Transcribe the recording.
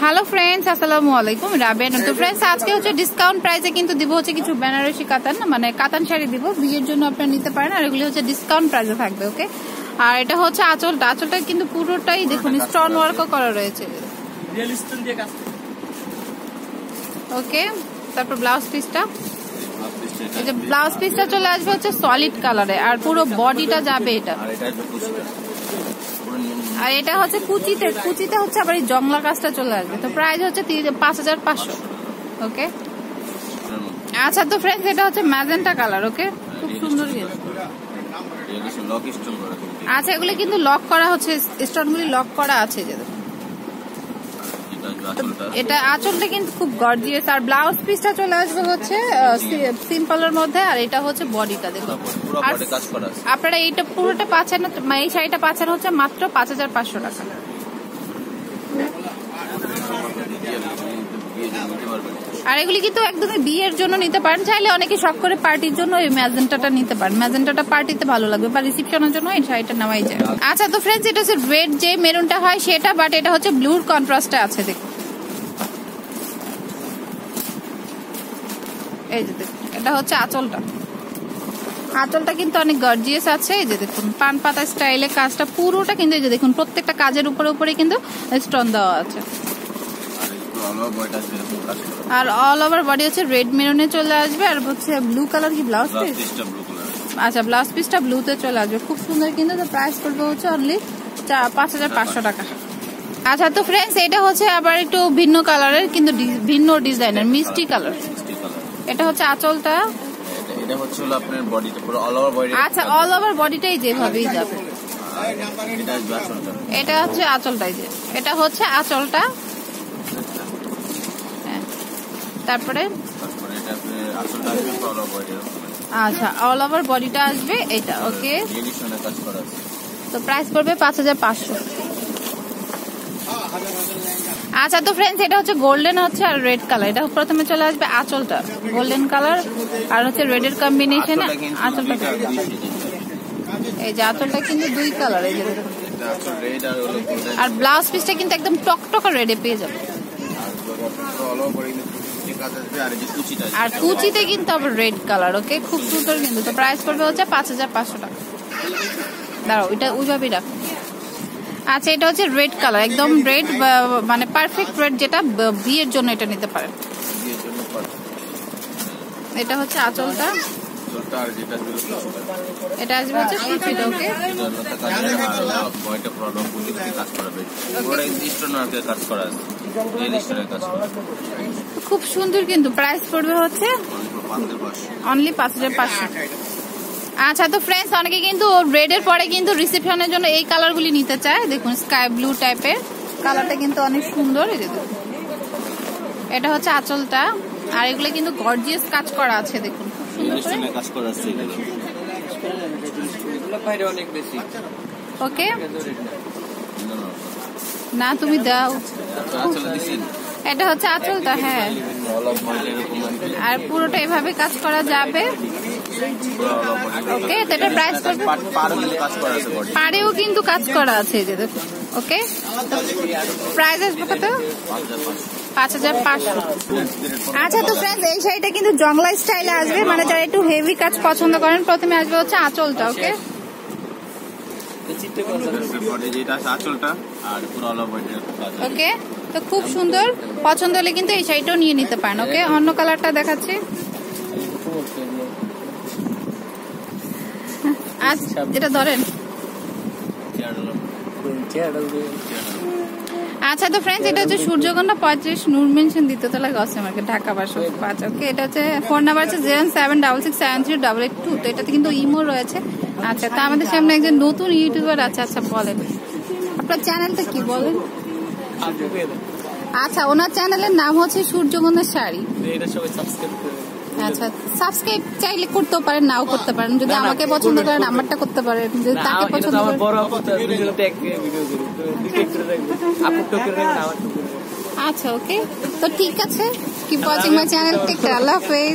Hello friends, আসসালামু আলাইকুম। রাবেয়া। তো ফ্রেন্ডস, আজকে হচ্ছে ডিসকাউন্ট প্রাইসে কিন্তু দিব হচ্ছে কিছু বেনারসি কাতান, মানে কাতান শাড়ি দিব, বিয়ের জন্য আপনারা নিতে পারেন। আর এগুলি হচ্ছে ডিসকাউন্ট প্রাইসে থাকবে, ওকে। আর এটা হচ্ছে আঁচলটা কিন্তু পুরোটাই দেখুন স্টোন ওয়ার্কও করা রয়েছে, ওকে। তারপর ব্লাউজ পিসটা, এই যে ব্লাউজ পিসটা চলে আসবে হচ্ছে সলিড কালারে, আর পুরো বডিটা যাবে এটা। আর এটা হচ্ছে কুচিতে হচ্ছে আবার এই জংলা কাজটা চলে আসবে। তো প্রাইস হচ্ছে 5500, ওকে। আচ্ছা, তো ফ্রেন্ডস, এটা হচ্ছে ম্যাজেন্টা কালার, ওকে। খুব সুন্দর কিন্তু। আচ্ছা, এগুলো কিন্তু লক করা হচ্ছে, স্টোনগুলি লক করা আছে যে। এটা আঁচলটা কিন্তু খুব গর্জিয়াস। আর ব্লাউজ পিসটা চলে আসবে হচ্ছে সিম্পলের মধ্যে, আর এটা হচ্ছে বডিটা দেখুন। আপনারা এইটা পুরোটা পাচ্ছেন, এই শাড়িটা পাচ্ছেন হচ্ছে মাত্র 5500 টাকা। আর এগুলি কিন্তু একদমই বিয়ের জন্য নিতে পারেন, চাইলে অনেকে শখ করে পার্টির জন্য এই ম্যাজেন্টাটা নিতে পারেন। ম্যাজেন্টাটা পার্টিতে ভালো লাগবে, বা রিসেপশনের জন্য এই শাড়িটা নেওয়াই যায়। আচ্ছা, তো ফ্রেন্ডস, এটা হচ্ছে রেড যে মেরুনটা হয় সেটা, বাট এটা হচ্ছে ব্লুর কন্ট্রাস্টে আছে দেখুন। এই যে দেখুন, এটা হচ্ছে আঁচলটা কিন্তু অনেক গর্জিয়াস আছে। এই যে দেখুন, পান পাতা স্টাইলে কাজটা পুরোটা কিন্তু, এই যে দেখুন প্রত্যেকটা কাজের উপরে কিন্তু স্টোন দেওয়া আছে। আর অল ওভার বডি হচ্ছে রেড মেরুনে চলে আসবে। আর হচ্ছে ব্লু কালার কি ব্লাউজ পিস? আচ্ছা, ব্লাউজ পিসটা ব্লুতে চলে আসবে, খুব সুন্দর কিন্তু। তো প্রাইস পড়বে হচ্ছে অনলি 5500 টাকা। আচ্ছা, তো ফ্রেন্ডস, এটা হচ্ছে আবার একটু ভিন্ন কালারের, কিন্তু ভিন্ন ডিজাইনের মিষ্টি কালার। এটা হচ্ছে আঁচলটা, এটা হচ্ছে আপনার বডিটা পুরো অল ওভার বডি। আচ্ছা, অল ওভার বডিটাই যেভাবেই যাবে। এটা হচ্ছে আঁচলটাই যে, এটা হচ্ছে আঁচলটা। তারপরে আচ্ছা, অল ওভার বডিটা আসবে এটা, ওকে। তো প্রাইস পড়বে 5500। আচ্ছা, তো ফ্রেন্ডস, এটা হচ্ছে গোল্ডেন হচ্ছে আর রেড কালার। এটা প্রথমে চলে আসবে আঁচলটা গোল্ডেন কালার, আর হচ্ছে রেড এর কম্বিনেশনে আঁচলটা। এই যে আঁচলটা কিন্তু দুই কালার, এই যে। আর ব্লাউজ পিসটা কিন্তু একদম টকটকা রেডে পেয়ে যাবে। আর কুচিতে কিন্তু আবার রেড কালার, ওকে। খুব সুন্দর কিন্তু। তো প্রাইস পড়বে হচ্ছে 5500 টাকা। দাঁড়াও, এটা ওইভাবেই রাখো। আচ্ছা, এটা হচ্ছে রেড কালার, একদম রেড, মানে পারফেক্ট রেড, যেটা বিয়ের জন্য এটা নিতে পারেন। এটা হচ্ছে আঁচলটা, এটা আসবে হচ্ছে কুচিটা, ওকে। খুব সুন্দর কিন্তু। প্রাইস পড়বে হচ্ছে অনলি 5500। আচ্ছা, তো ফ্রেন্ডস, অনেকে কিন্তু রেড এর পরে কিন্তু রিসেপশনের জন্য এই কালার গুলি নিতে চায়। দেখুন, স্কাই ব্লু টাইপের কালারটা কিন্তু অনেক সুন্দর। এটা হচ্ছে আঁচলটা, আর এগুলো কিন্তু গর্জিয়াস কাজ করা আছে, দেখুন খুব সুন্দর কাজ করা আছে, ওকে। না, তুমি দাও। এটা হচ্ছে আঁচলটা, হ্যাঁ। আর পুরোটা এভাবে কাজ করা যাবে, ওকে। তো এটা প্রাইস করবে, পাড়েও কিন্তু কাজ করা আছে, এই যে দেখুন, ওকে। প্রাইস আসবে কত? 5500। আচ্ছা, তো ফ্রেন্ডস, এই শাড়িটা কিন্তু জংলা স্টাইলে আসবে, মানে যারা একটু হেভি কাজ পছন্দ করেন। প্রথমে আসবে হচ্ছে আঁচলটা, ওকে। ওকে, তো খুব সুন্দর। পছন্দ হলে কিন্তু এই শাড়িটাও নিয়ে নিতে পারেন, ওকে। অন্য কালারটা দেখাচ্ছি। আচ্ছা, এটা ধরেন। আচ্ছা, তো ফ্রেন্ডস, এটা হচ্ছে সূর্যকন্যা 35 নূর মেনশন দ্বিতীয়তলা গসে মার্কেট, ঢাকা 505, ওকে। এটা হচ্ছে ফোন নাম্বার হচ্ছে 0766730882। তো এটাতে কিন্তু ইমো রয়েছে। আচ্ছা, তো আমাদের সামনে একজন নতুন ইউটিউবার আছে। আচ্ছা, বলেন আপনার চ্যানেলটা কি বলেন? আচ্ছা, ওনার চ্যানেলের নাম হচ্ছে সূর্যকন্যা শাড়ি। আচ্ছা, সাবস্ক্রাইব চাইলে করতেও পারেন, নাও করতে পারেন। যদি আমাকে পছন্দ করেন, আমারটা করতে পারেন। যদি তাকে পছন্দ করেন, আচ্ছা, ওকে। তো ঠিক আছে, keep watching my channel. Take care, আল্লাহ হাফেজ।